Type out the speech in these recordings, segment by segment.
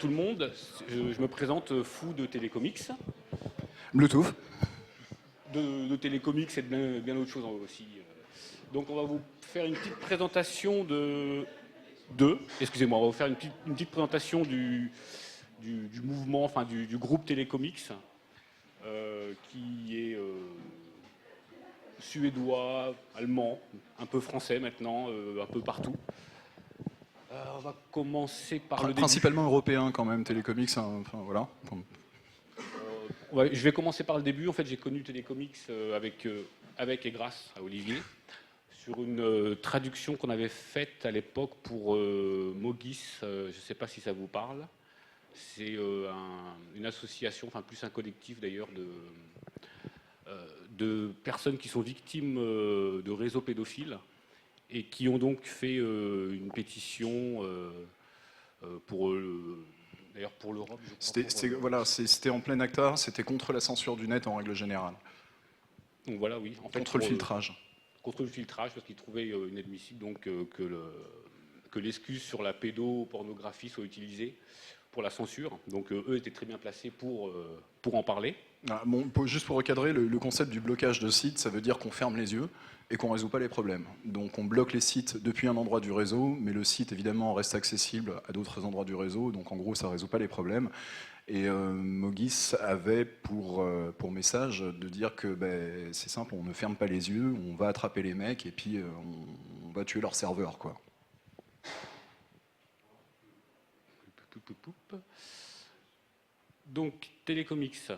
tout le monde, je me présente Fou de Télécomics. Bluetooth. De Télécomics et de bien d'autres choses aussi. Donc on va vous faire une petite présentation excusez-moi, on va vous faire une petite présentation du mouvement, enfin du groupe Télécomics, qui est suédois, allemand, un peu français maintenant, un peu partout. On va commencer par le Principalement début. européen quand même, Télécomics, hein, enfin voilà. Ouais, je vais commencer par le début. En fait, j'ai connu Télécomics avec et grâce à Olivier, sur une traduction qu'on avait faite à l'époque pour Mogis. Je ne sais pas si ça vous parle. C'est une association, enfin plus un collectif d'ailleurs, de personnes qui sont victimes de réseaux pédophiles et qui ont donc fait une pétition pour d'ailleurs pour l'Europe. C'était en plein ACTA, c'était contre la censure du net en règle générale. Donc voilà, oui. En fait, contre le filtrage. Contre le filtrage, parce qu'ils trouvaient inadmissible donc, que l'excuse sur la pédopornographie soit utilisée pour la censure. Donc eux étaient très bien placés pour en parler. Juste pour recadrer, le concept du blocage de sites, ça veut dire qu'on ferme les yeux et qu'on ne résout pas les problèmes. Donc on bloque les sites depuis un endroit du réseau, mais le site évidemment reste accessible à d'autres endroits du réseau, donc en gros ça ne résout pas les problèmes. Et Mogis avait pour message de dire que c'est simple, on ne ferme pas les yeux, on va attraper les mecs et puis on va tuer leur serveur, quoi. Donc Télécomics,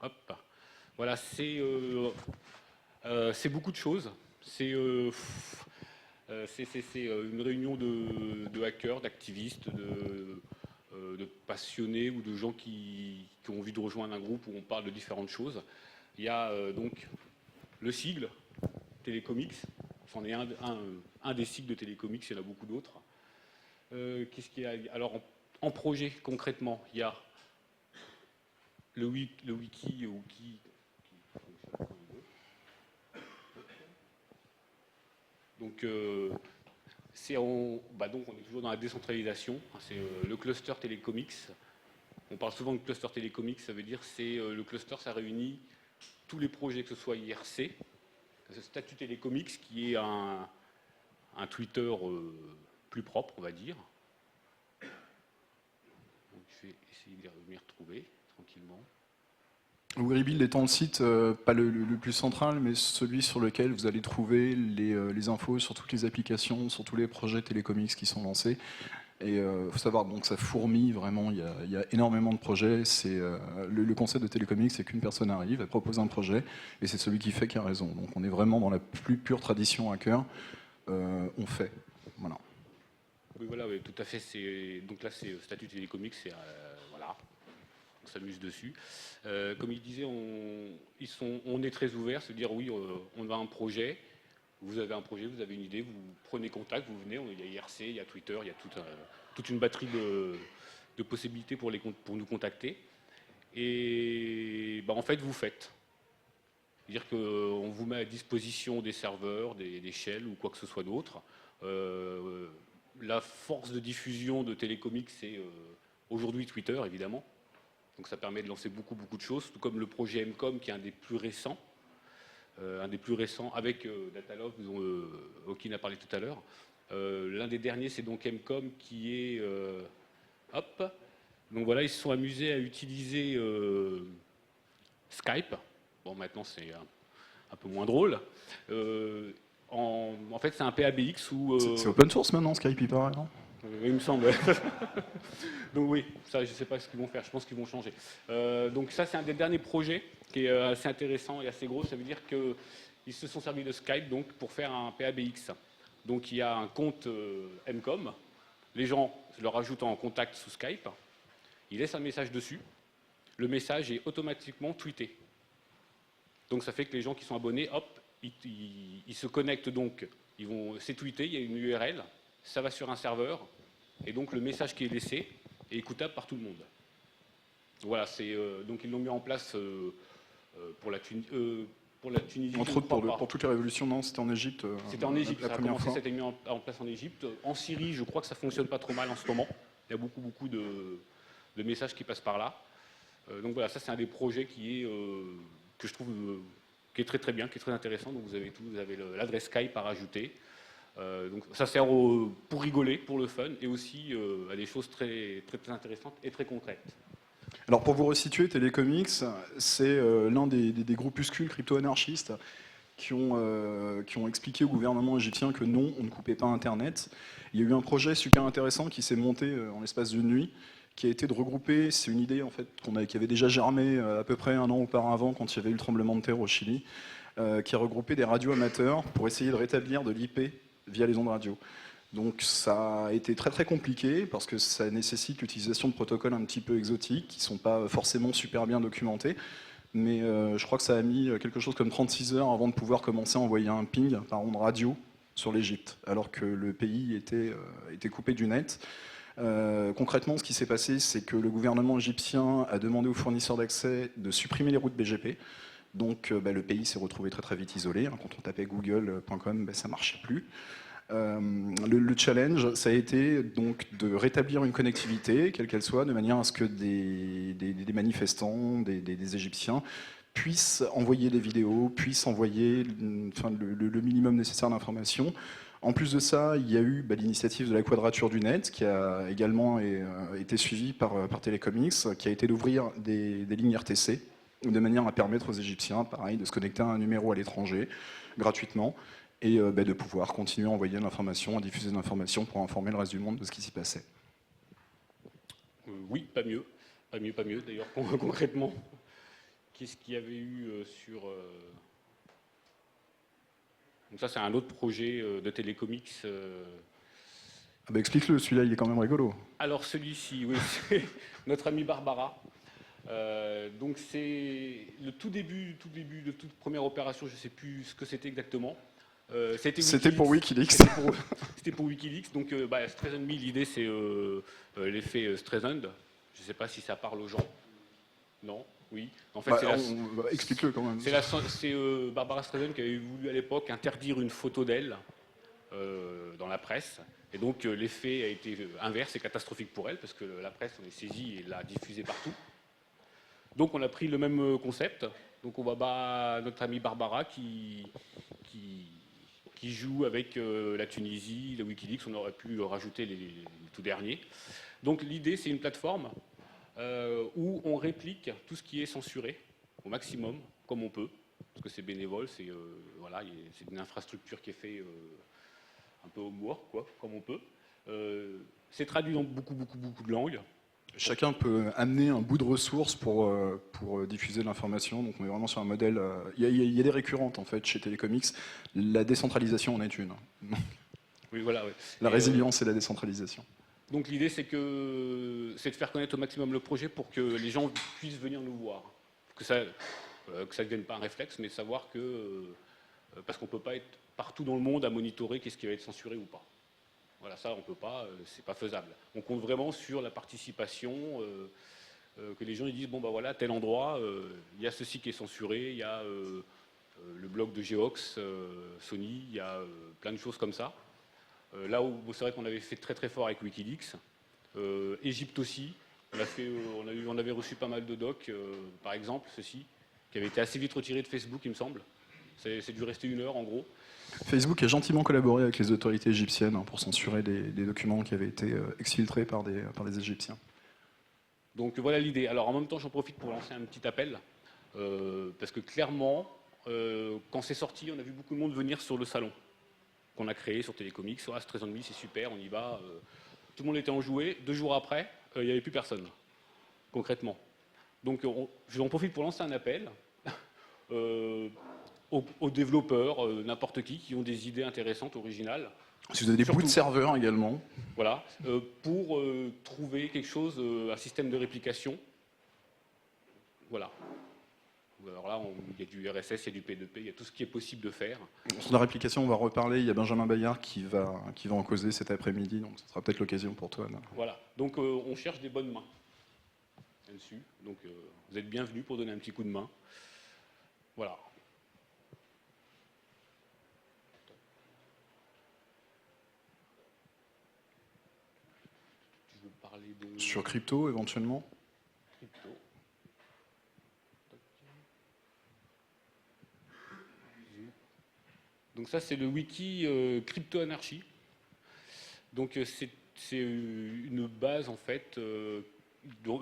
hop, voilà, c'est beaucoup de choses. C'est une réunion de hackers, d'activistes, de passionnés ou de gens qui ont envie de rejoindre un groupe où on parle de différentes choses. Il y a donc le sigle Télécomics, c'en est un des sigles de Télécomics, il y en a beaucoup d'autres. Qu'est-ce qu'il y a? Alors en projet concrètement, il y a le wiki donc donc on est toujours dans la décentralisation. C'est le cluster Télécomics. On parle souvent de cluster Télécomics, ça veut dire c'est le cluster, ça réunit tous les projets, que ce soit IRC, ce statut Télécomics qui est un Twitter plus propre, on va dire. Donc, je vais essayer de m'y retrouver tranquillement. WeRebuild étant le site, pas le plus central, mais celui sur lequel vous allez trouver les infos sur toutes les applications, sur tous les projets Télécomics qui sont lancés. Et il faut savoir donc ça fourmille vraiment, il y a énormément de projets. Le concept de Télécomics, c'est qu'une personne arrive, elle propose un projet, et c'est celui qui fait qui a raison. Donc on est vraiment dans la plus pure tradition hacker, on fait. Voilà. Oui, voilà, oui, tout à fait. Donc là, c'est statut Télécomics, voilà, on s'amuse dessus. Comme il disait, on est très ouvert, c'est-à-dire oui, on a un projet, vous avez un projet, vous avez une idée, vous prenez contact, vous venez, il y a IRC, il y a Twitter, il y a toute une batterie de possibilités pour nous contacter. Et en fait, vous faites. C'est-à-dire qu'on vous met à disposition des serveurs, des shells ou quoi que ce soit d'autre. La force de diffusion de Télécomics, c'est aujourd'hui Twitter, évidemment. Donc ça permet de lancer beaucoup de choses, tout comme le projet MCOM, qui est un des plus récents. Avec Datalog, dont Okin a parlé tout à l'heure. L'un des derniers, c'est donc MCOM, qui est... hop. Donc voilà, ils se sont amusés à utiliser Skype. Bon, maintenant, c'est un peu moins drôle. En fait, c'est un PABX où... C'est open source maintenant, Skype, il paraît, non ? Il me semble. Donc oui, ça, je ne sais pas ce qu'ils vont faire. Je pense qu'ils vont changer. Donc ça, c'est un des derniers projets qui est assez intéressant et assez gros. Ça veut dire qu'ils se sont servis de Skype donc, pour faire un PABX. Donc il y a un compte MCOM. Les gens leur ajoutent en contact sous Skype. Ils laissent un message dessus. Le message est automatiquement tweeté. Donc ça fait que les gens qui sont abonnés, hop, ils se connectent donc. C'est tweeté, il y a une URL. Ça va sur un serveur, et donc le message qui est laissé est écoutable par tout le monde. Voilà, donc ils l'ont mis en place pour la Tunisie. Entre autres, pour toute la révolution, non, c'était en Égypte. C'était en Égypte, ça a commencé, c'était mis en place en Égypte. En Syrie, je crois que ça fonctionne pas trop mal en ce moment. Il y a beaucoup de messages qui passent par là. Donc voilà, ça c'est un des projets que je trouve qui est très très bien, qui est très intéressant. Donc vous avez tout, vous avez l'adresse Skype à rajouter. Donc ça sert pour rigoler, pour le fun, et aussi à des choses très, très, très intéressantes et très concrètes. Alors pour vous resituer, Télécomics, c'est l'un des groupuscules crypto-anarchistes qui ont expliqué au gouvernement égyptien que non, on ne coupait pas Internet. Il y a eu un projet super intéressant qui s'est monté en l'espace d'une nuit, qui a été de regrouper, c'est une idée en fait qui avait déjà germé à peu près un an auparavant quand il y avait eu le tremblement de terre au Chili, qui a regroupé des radios amateurs pour essayer de rétablir de l'IP via les ondes radio. Donc ça a été très très compliqué parce que ça nécessite l'utilisation de protocoles un petit peu exotiques qui ne sont pas forcément super bien documentés. Mais je crois que ça a mis quelque chose comme 36 heures avant de pouvoir commencer à envoyer un ping par onde radio sur l'Égypte, alors que le pays était coupé du net. Concrètement, ce qui s'est passé, c'est que le gouvernement égyptien a demandé aux fournisseurs d'accès de supprimer les routes BGP. Donc le pays s'est retrouvé très très vite isolé. Quand on tapait google.com, ça ne marchait plus. Le challenge, ça a été donc de rétablir une connectivité, quelle qu'elle soit, de manière à ce que des manifestants, des Égyptiens, puissent envoyer des vidéos, puissent envoyer le minimum nécessaire d'informations. En plus de ça, il y a eu l'initiative de la Quadrature du Net, qui a également été suivie par Télécomics, qui a été d'ouvrir des lignes RTC, de manière à permettre aux Égyptiens, pareil, de se connecter à un numéro à l'étranger, gratuitement, et de pouvoir continuer à envoyer de l'information, à diffuser de l'information pour informer le reste du monde de ce qui s'y passait. Oui, pas mieux. Pas mieux, pas mieux. D'ailleurs, concrètement, qu'est-ce qu'il y avait eu sur... Donc ça, c'est un autre projet de Télécomics. Explique-le, celui-là, il est quand même rigolo. Alors celui-ci, oui, c'est notre amie Barbara. Donc c'est le tout début de toute première opération, je ne sais plus ce que c'était exactement. C'était pour Wikileaks. C'était pour Wikileaks. Donc, Streisand Me, l'idée, c'est l'effet Streisand. Je ne sais pas si ça parle aux gens. Non. Oui. En fait, explique-le quand même. C'est Barbara Streisand qui avait voulu à l'époque interdire une photo d'elle dans la presse. Et donc, l'effet a été inverse et catastrophique pour elle, parce que la presse en est saisie et l'a diffusée partout. Donc, on a pris le même concept. Donc, on va notre amie Barbara qui joue avec la Tunisie, le Wikileaks, on aurait pu rajouter les tout derniers. Donc l'idée, c'est une plateforme où on réplique tout ce qui est censuré au maximum, comme on peut, parce que c'est bénévole, c'est une infrastructure qui est faite un peu au mois, comme on peut. C'est traduit dans beaucoup de langues. Chacun peut amener un bout de ressources pour diffuser de l'information. Donc on est vraiment sur un modèle... Il y a des récurrentes en fait chez Télécomics. La décentralisation en est une. Oui, voilà. Ouais. La résilience et la décentralisation. Donc l'idée c'est de faire connaître au maximum le projet pour que les gens puissent venir nous voir. Que ça ne devienne pas un réflexe, mais savoir que... parce qu'on ne peut pas être partout dans le monde à monitorer qu'est-ce qui va être censuré ou pas. Voilà, ça, on ne peut pas, c'est pas faisable. On compte vraiment sur la participation, que les gens ils disent, bon, bah voilà, tel endroit, il y a ceci qui est censuré, il y a le blog de Geox, Sony, il y a plein de choses comme ça. Là où c'est vrai qu'on avait fait très très fort avec Wikileaks, Égypte aussi, on avait reçu pas mal de docs, par exemple, ceci, qui avait été assez vite retiré de Facebook, il me semble. C'est dû rester 1 heure en gros. Facebook a gentiment collaboré avec les autorités égyptiennes pour censurer des documents qui avaient été exfiltrés par des Égyptiens. Donc voilà l'idée. Alors en même temps, j'en profite pour lancer un petit appel, parce que clairement, quand c'est sorti, on a vu beaucoup de monde venir sur le salon qu'on a créé sur Télécomics. Ah, Streisand Me, c'est super, on y va. Tout le monde était enjoué. 2 jours après, il n'y avait plus personne, concrètement. Donc j'en profite pour lancer un appel. Aux développeurs, n'importe qui ont des idées intéressantes, originales. Si vous avez des bouts de serveurs également. Voilà, pour trouver quelque chose, un système de réplication. Voilà. Alors là, il y a du RSS, il y a du P2P, il y a tout ce qui est possible de faire. Sur la réplication, on va reparler. Il y a Benjamin Bayard qui va en causer cet après-midi, donc ce sera peut-être l'occasion pour toi. Voilà, donc on cherche des bonnes mains là-dessus. Donc vous êtes bienvenus pour donner un petit coup de main. Voilà. parler de... Sur crypto, éventuellement. Crypto. Donc ça, c'est le wiki Crypto-Anarchie. Donc c'est une base, en fait,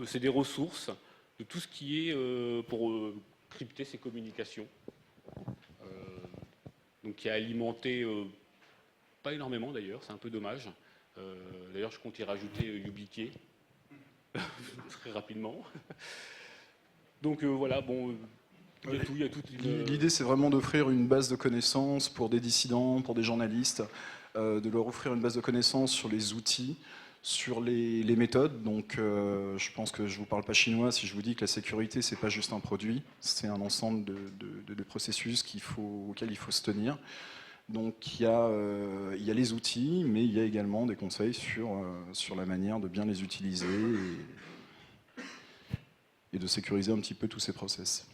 c'est des ressources de tout ce qui est pour crypter ces communications. Donc qui a alimenté, pas énormément d'ailleurs, c'est un peu dommage. D'ailleurs, je compte y rajouter YubiKey très rapidement. Donc voilà, bon, il y a tout, il y a toute une... L'idée, c'est vraiment d'offrir une base de connaissances pour des dissidents, pour des journalistes, de leur offrir une base de connaissances sur les outils, sur les méthodes. Donc, je pense que je ne vous parle pas chinois si je vous dis que la sécurité, c'est pas juste un produit, c'est un ensemble de processus auxquels il faut se tenir. Donc, il y a les outils, mais il y a également des conseils sur la manière de bien les utiliser et de sécuriser un petit peu tous ces process.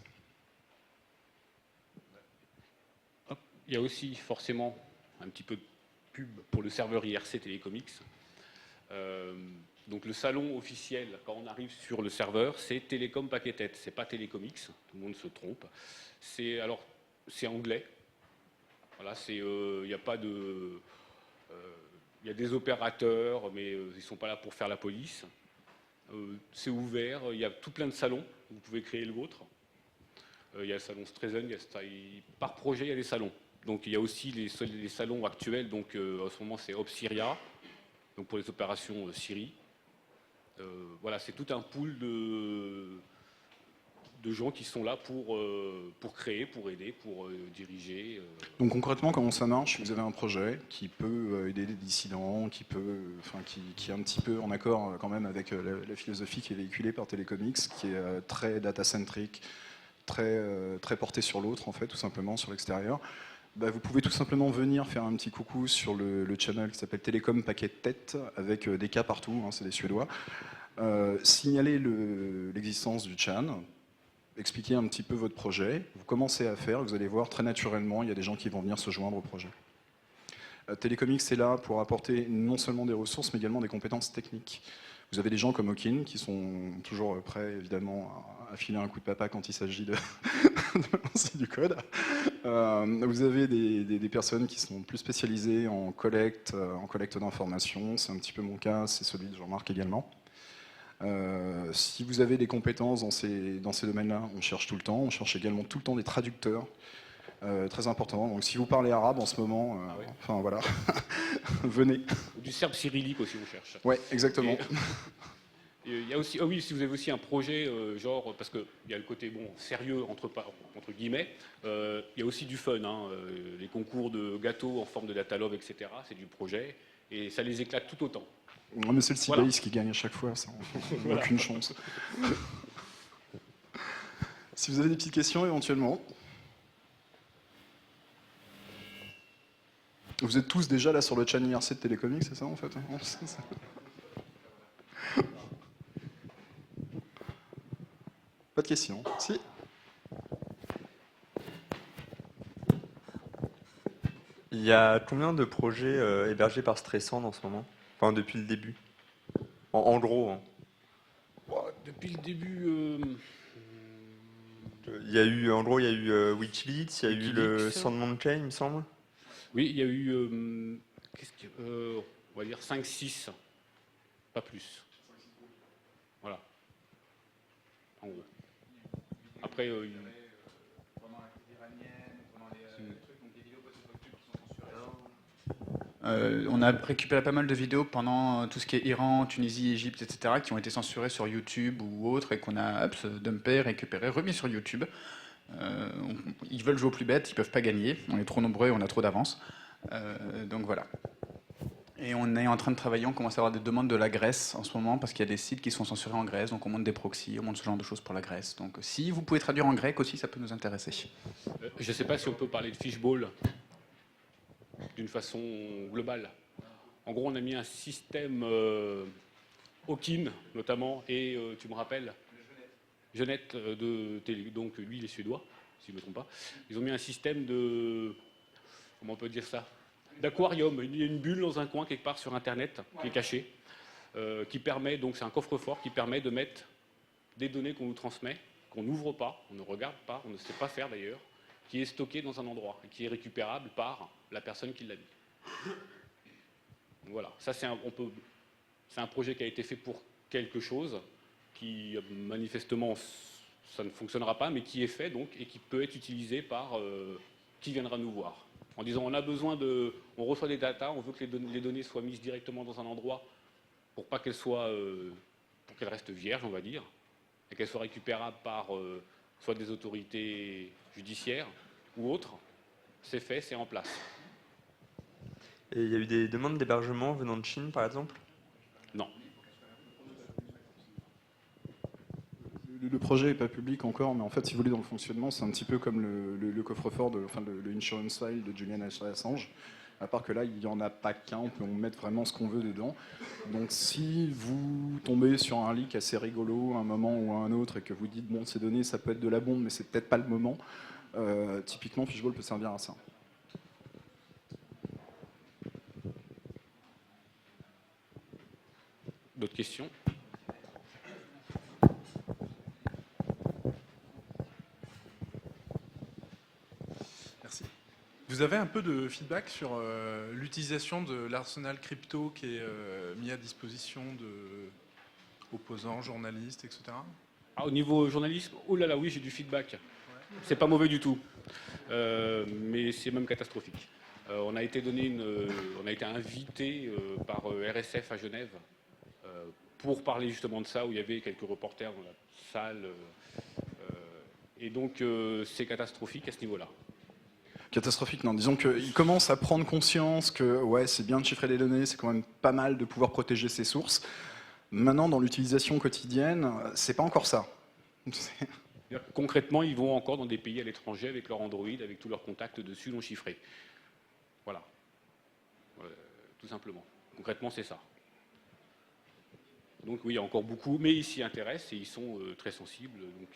Il y a aussi forcément un petit peu de pub pour le serveur IRC Télécomics. Donc le salon officiel, quand on arrive sur le serveur, c'est Télécom Paquet Tête, c'est pas Télécomics, tout le monde se trompe. C'est anglais. Voilà, il n'y a pas de... Il y a des opérateurs, mais ils ne sont pas là pour faire la police. C'est ouvert, il y a tout plein de salons, vous pouvez créer le vôtre. Il y a le salon Streisand, par projet, il y a des salons. Donc il y a aussi les salons actuels, donc en ce moment c'est Opsyria, donc pour les opérations Syrie. Voilà, c'est tout un pool de gens qui sont là pour créer, pour aider, pour diriger. Donc concrètement, comment ça marche? Vous avez un projet qui peut aider des dissidents, qui est un petit peu en accord quand même avec la philosophie qui est véhiculée par Télécomics, qui est très data-centric, très porté sur l'autre en fait, tout simplement sur l'extérieur. Bah, vous pouvez tout simplement venir faire un petit coucou sur le channel qui s'appelle Télécom Paquet Tête, avec des cas partout, hein, c'est des Suédois. Signaler l'existence du Chan, expliquer un petit peu votre projet, vous commencez à faire, vous allez voir très naturellement, il y a des gens qui vont venir se joindre au projet. Télécomics est là pour apporter non seulement des ressources, mais également des compétences techniques. Vous avez des gens comme Okin qui sont toujours prêts, évidemment, à filer un coup de papa quand il s'agit de lancer du code. Vous avez des personnes qui sont plus spécialisées en collecte d'informations. C'est un petit peu mon cas, c'est celui de Jean-Marc également. Si vous avez des compétences dans ces domaines-là, on cherche tout le temps. On cherche également tout le temps des traducteurs. Très important. Donc si vous parlez arabe en ce moment, ouais. enfin voilà, venez. Du serbe cyrillique aussi, on cherche. Ouais, exactement. Il y a aussi, oui, si vous avez aussi un projet, genre, parce qu'il y a le côté sérieux, entre guillemets, il y a aussi du fun. Hein, les concours de gâteaux en forme de datalove, etc., c'est du projet, et ça les éclate tout autant. Non, mais c'est le Sibéis qui gagne à chaque fois, ça, on n'a aucune chance. Si vous avez des petites questions, éventuellement. Vous êtes tous déjà là sur le channel IRC de Télécomics, c'est ça en fait? Pas de questions. Si. Il y a combien de projets hébergés par Streisand en ce moment? Enfin, depuis le début. En gros. Hein. Depuis le début... Il y a eu, en gros, il y a eu Wikileaks, il y a eu le Sandman Chain, il me semble. Oui, il y a eu, on va dire 5-6, pas plus. Voilà. En gros. Après, on a récupéré pas mal de vidéos pendant tout ce qui est Iran, Tunisie, Égypte, etc., qui ont été censurées sur YouTube ou autre, et qu'on a dumpé, récupéré, remis sur YouTube. Ils veulent jouer au plus bête, ils peuvent pas gagner. On est trop nombreux, on a trop d'avance. Donc voilà. Et on est en train de travailler, on commence à avoir des demandes de la Grèce en ce moment, parce qu'il y a des sites qui sont censurés en Grèce, donc on monte des proxys, on monte ce genre de choses pour la Grèce. Donc si vous pouvez traduire en grec aussi, ça peut nous intéresser. je ne sais pas si on peut parler de fishbowl d'une façon globale. En gros, on a mis un système Okin, notamment, et tu me rappelles Jeunette donc lui, il est suédois, si je ne me trompe pas. Ils ont mis un système de... Comment on peut dire ça? D'aquarium. Il y a une bulle dans un coin quelque part sur Internet qui est cachée. qui permet, donc c'est un coffre-fort qui permet de mettre des données qu'on nous transmet, qu'on n'ouvre pas, on ne regarde pas, on ne sait pas faire d'ailleurs, qui est stocké dans un endroit, et qui est récupérable par la personne qui l'a mis. Voilà, ça c'est un projet qui a été fait pour quelque chose, qui manifestement ça ne fonctionnera pas, mais qui est fait donc, et qui peut être utilisé par qui viendra nous voir. En disant on a besoin on reçoit des datas, on veut que les données soient mises directement dans un endroit pour pas qu'elles soient, pour qu'elles restent vierges, on va dire, et qu'elles soient récupérables par soit des autorités judiciaires ou autres. C'est fait, c'est en place. Et il y a eu des demandes d'hébergement venant de Chine, par exemple? Non. Le projet n'est pas public encore, mais en fait, si vous voulez, dans le fonctionnement, c'est un petit peu comme le coffre-fort, le insurance file de Julian Assange. À part que là, il n'y en a pas qu'un, on peut mettre vraiment ce qu'on veut dedans. Donc si vous tombez sur un leak assez rigolo à un moment ou à un autre et que vous dites, bon, ces données, ça peut être de la bombe, mais c'est peut-être pas le moment, typiquement, Fishbowl peut servir à ça. D'autres questions? Merci. Vous avez un peu de feedback sur l'utilisation de l'arsenal crypto qui est mis à disposition de opposants, journalistes, etc. Au niveau journalisme, oh là là, oui, j'ai du feedback. C'est pas mauvais du tout, mais c'est même catastrophique. On a été invité par RSF à Genève pour parler justement de ça, où il y avait quelques reporters dans la salle. Et donc, c'est catastrophique à ce niveau-là. Catastrophique, non. Disons qu'ils commencent à prendre conscience que ouais, c'est bien de chiffrer les données, c'est quand même pas mal de pouvoir protéger ses sources. Maintenant, dans l'utilisation quotidienne, c'est pas encore ça. Concrètement, ils vont encore dans des pays à l'étranger avec leur Android, avec tous leurs contacts dessus non chiffrés. Voilà. Tout simplement. Concrètement, c'est ça. Donc oui, il y a encore beaucoup, mais ils s'y intéressent et ils sont très sensibles. Donc,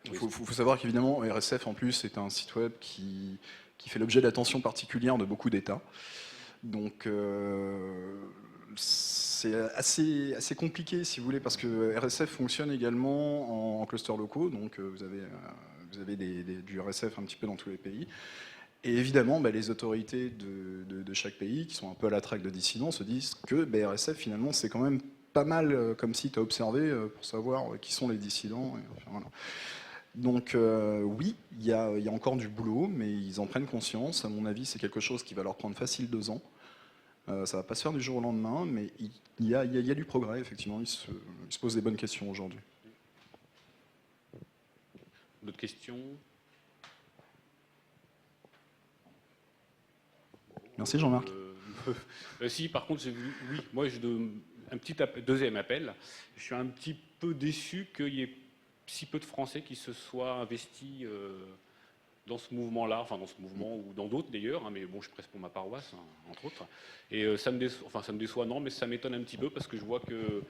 Il faut savoir qu'évidemment, RSF en plus est un site web qui fait l'objet d'attention particulière de beaucoup d'États. Donc c'est assez compliqué si vous voulez, parce que RSF fonctionne également en clusters locaux, donc vous avez du RSF un petit peu dans tous les pays. Et évidemment, les autorités de chaque pays, qui sont un peu à la traque de dissidents, se disent que RSF, finalement, c'est quand même pas mal comme site à observer pour savoir qui sont les dissidents. Et, enfin, voilà. Donc oui, il y a encore du boulot, mais ils en prennent conscience. À mon avis, c'est quelque chose qui va leur prendre facile 2 ans. Ça ne va pas se faire du jour au lendemain, mais il y a du progrès, effectivement. Ils se posent des bonnes questions aujourd'hui. d'autres questions? Merci Jean-Marc. Si, par contre, j'ai vu, oui, moi, un petit deuxième appel. Je suis un petit peu déçu qu'il y ait si peu de Français qui se soient investis dans ce mouvement-là, enfin dans ce mouvement ou dans d'autres d'ailleurs, hein, mais bon, je presse pour ma paroisse, hein, entre autres. Et ça me déçoit, non, mais ça m'étonne un petit peu parce que je vois que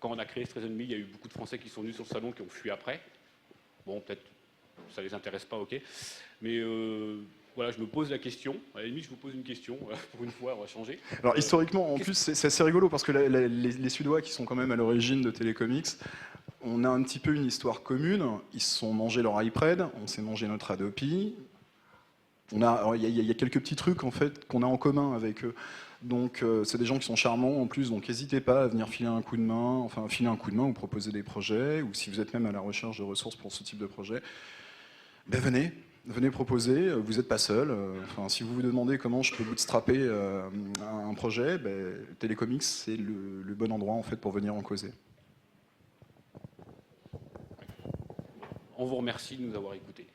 quand on a créé Street Enemy, il y a eu beaucoup de Français qui sont venus sur le salon qui ont fui après. Bon, peut-être ça les intéresse pas, ok. Mais voilà, je me pose la question. À la limite, je vous pose une question. Pour une fois, on va changer. Alors historiquement, en plus, c'est assez rigolo parce que les Suédois qui sont quand même à l'origine de Telecomics, on a un petit peu une histoire commune. Ils se sont mangés leur iPad, on s'est mangé notre Adopi. Il y a quelques petits trucs en fait qu'on a en commun avec eux. Donc c'est des gens qui sont charmants en plus, donc n'hésitez pas à venir filer un coup de main, ou proposer des projets, ou si vous êtes même à la recherche de ressources pour ce type de projet, venez proposer, vous n'êtes pas seul. Si vous vous demandez comment je peux bootstrapper un projet, Telecomics c'est le bon endroit en fait pour venir en causer. On vous remercie de nous avoir écoutés.